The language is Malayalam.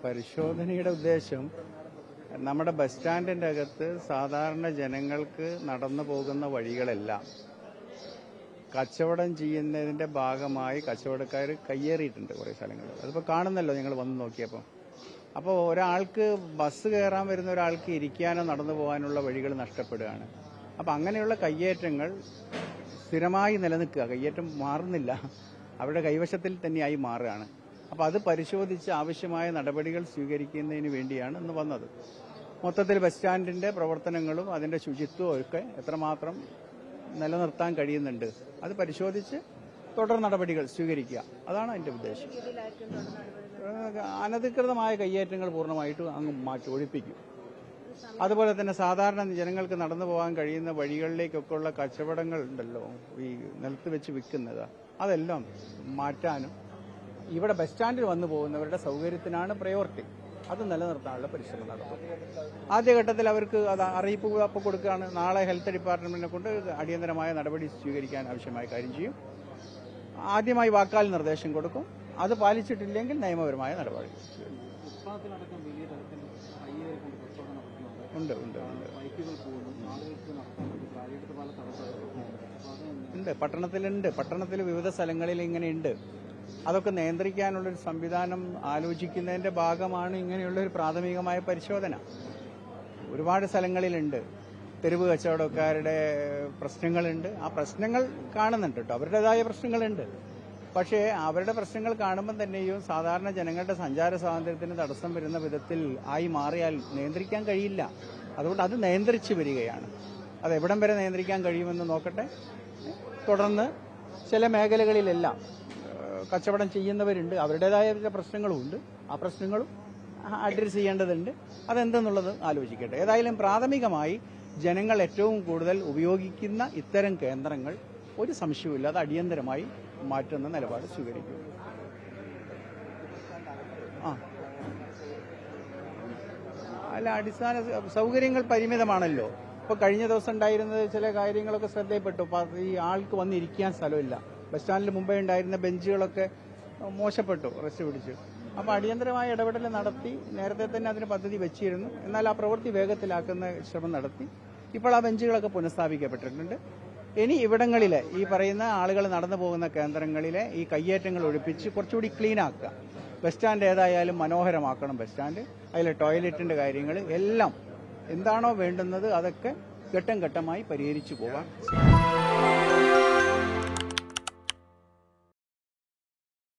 പരിശോധനയുടെ ഉദ്ദേശം നമ്മുടെ ബസ് സ്റ്റാൻഡിൻ്റെ അകത്ത് സാധാരണ ജനങ്ങൾക്ക് നടന്നു പോകുന്ന വഴികളെല്ലാം കച്ചവടം ചെയ്യുന്നതിൻ്റെ ഭാഗമായി കച്ചവടക്കാർ കയ്യേറിയിട്ടുണ്ട് കുറേ സ്ഥലങ്ങളിൽ. അതിപ്പോൾ കാണുന്നല്ലോ നിങ്ങൾ വന്ന് നോക്കിയപ്പോൾ. അപ്പോൾ ഒരാൾക്ക് ബസ് കയറാൻ വരുന്ന ഒരാൾക്ക് ഇരിക്കാനോ നടന്നു പോകാനുള്ള വഴികൾ നഷ്ടപ്പെടുകയാണ്. അപ്പോൾ അങ്ങനെയുള്ള കയ്യേറ്റങ്ങൾ സ്ഥിരമായി നിലനിൽക്കുക, കയ്യേറ്റം മാറുന്നില്ല, അവരുടെ കൈവശത്തിൽ തന്നെയായി മാറുകയാണ്. അപ്പോൾ അത് പരിശോധിച്ച് ആവശ്യമായ നടപടികൾ സ്വീകരിക്കുന്നതിന് വേണ്ടിയാണ് ഇന്ന് വന്നത്. മൊത്തത്തിൽ ബസ് സ്റ്റാൻഡിൻ്റെ പ്രവർത്തനങ്ങളും അതിൻ്റെ ശുചിത്വവും ഒക്കെ എത്രമാത്രം നിലനിർത്താൻ കഴിയുന്നുണ്ട് അത് പരിശോധിച്ച് തുടർ നടപടികൾ സ്വീകരിക്കുക, അതാണ് അതിൻ്റെ ഉദ്ദേശം. അനധികൃതമായ കയ്യേറ്റങ്ങൾ പൂർണ്ണമായിട്ടും അങ്ങ് ഒഴിപ്പിക്കും. അതുപോലെ തന്നെ സാധാരണ ജനങ്ങൾക്ക് നടന്നു പോകാൻ കഴിയുന്ന വഴികളിലേക്കൊക്കെ ഉള്ള കച്ചവടങ്ങൾ ഉണ്ടല്ലോ, ഈ നിലത്ത് വെച്ച് വിൽക്കുന്നത്, അതെല്ലാം മാറ്റാനും ഇവിടെ ബസ് സ്റ്റാൻഡിൽ വന്നു പോകുന്നവരുടെ സൗകര്യത്തിനാണ് പ്രയോറിറ്റി, അത് നിലനിർത്താനുള്ള പരിശ്രമം നടത്തും. ആദ്യഘട്ടത്തിൽ അവർക്ക് അത് അറിയിപ്പ് അപ്പോൾ കൊടുക്കുകയാണ്. നാളെ ഹെൽത്ത് ഡിപ്പാർട്ട്മെന്റിനെ കൊണ്ട് അടിയന്തരമായ നടപടി സ്വീകരിക്കാൻ ആവശ്യമായ കാര്യം ചെയ്യും. ആദ്യമായി വാക്കാൽ നിർദ്ദേശം കൊടുക്കും, അത് പാലിച്ചിട്ടില്ലെങ്കിൽ നിയമപരമായ നടപടി ഉണ്ട്. പട്ടണത്തിൽ വിവിധ സ്ഥലങ്ങളിൽ ഇങ്ങനെയുണ്ട്. അതൊക്കെ നിയന്ത്രിക്കാനുള്ളൊരു സംവിധാനം ആലോചിക്കുന്നതിന്റെ ഭാഗമാണ് ഇങ്ങനെയുള്ളൊരു പ്രാഥമികമായ പരിശോധന. ഒരുപാട് സ്ഥലങ്ങളിലുണ്ട് തെരുവ് കച്ചവടക്കാരുടെ പ്രശ്നങ്ങളുണ്ട്. ആ പ്രശ്നങ്ങൾ കാണുന്നുണ്ട് കേട്ടോ, അവരുടേതായ പ്രശ്നങ്ങളുണ്ട്. പക്ഷേ അവരുടെ പ്രശ്നങ്ങൾ കാണുമ്പോൾ തന്നെയും സാധാരണ ജനങ്ങളുടെ സഞ്ചാര സ്വാതന്ത്ര്യത്തിന് തടസ്സം വരുന്ന വിധത്തിൽ ആയി മാറിയാൽ നിയന്ത്രിക്കാൻ കഴിയില്ല. അതുകൊണ്ട് അത് നിയന്ത്രിച്ചു വരികയാണ്. അത് എവിടം വരെ നിയന്ത്രിക്കാൻ കഴിയുമെന്ന് നോക്കട്ടെ. തുടർന്ന് ചില മേഖലകളിലെല്ലാം കച്ചവടം ചെയ്യുന്നവരുണ്ട്, അവരുടേതായ പ്രശ്നങ്ങളുമുണ്ട്. ആ പ്രശ്നങ്ങളും അഡ്രസ് ചെയ്യേണ്ടതുണ്ട്. അതെന്തെന്നുള്ളത് ആലോചിക്കട്ടെ. ഏതായാലും പ്രാഥമികമായി ജനങ്ങൾ ഏറ്റവും കൂടുതൽ ഉപയോഗിക്കുന്ന ഇത്തരം കേന്ദ്രങ്ങൾ ഒരു സംശയവുമില്ല അത് അടിയന്തരമായി മാറ്റുന്ന നിലപാട് സ്വീകരിക്കും. അല്ല, അടിസ്ഥാന സൗകര്യങ്ങൾ പരിമിതമാണല്ലോ. ഇപ്പോൾ കഴിഞ്ഞ ദിവസം ഉണ്ടായിരുന്നത് ചില കാര്യങ്ങളൊക്കെ ശ്രദ്ധയിൽപ്പെട്ടു. ഈ ആൾക്ക് വന്നിരിക്കാൻ സ്ഥലമില്ല. ബസ് സ്റ്റാൻഡിൽ മുമ്പേ ഉണ്ടായിരുന്ന ബെഞ്ചുകളൊക്കെ മോശപ്പെട്ടു, റെസ്റ്റ് പിടിച്ചു. അപ്പോൾ അടിയന്തരമായ ഇടപെടൽ നടത്തി നേരത്തെ തന്നെ അതിന് പദ്ധതി വെച്ചിരുന്നു. എന്നാൽ ആ പ്രവൃത്തി വേഗത്തിലാക്കുന്ന ശ്രമം നടത്തി. ഇപ്പോൾ ആ ബെഞ്ചുകളൊക്കെ പുനഃസ്ഥാപിക്കപ്പെട്ടിട്ടുണ്ട്. ഇനി ഇവിടങ്ങളിലെ ഈ പറയുന്ന ആളുകൾ നടന്നു പോകുന്ന കേന്ദ്രങ്ങളിലെ ഈ കയ്യേറ്റങ്ങൾ ഒഴിപ്പിച്ച് കുറച്ചുകൂടി ക്ലീൻ ആക്കുക. ബസ് സ്റ്റാൻഡ് ഏതായാലും മനോഹരമാക്കണം. ബസ് സ്റ്റാൻഡ്, അതിലെ ടോയ്ലറ്റിന്റെ കാര്യങ്ങൾ എല്ലാം എന്താണോ വേണ്ടുന്നത് അതൊക്കെ ഘട്ടം ഘട്ടമായി പരിഹരിച്ചു പോകാം.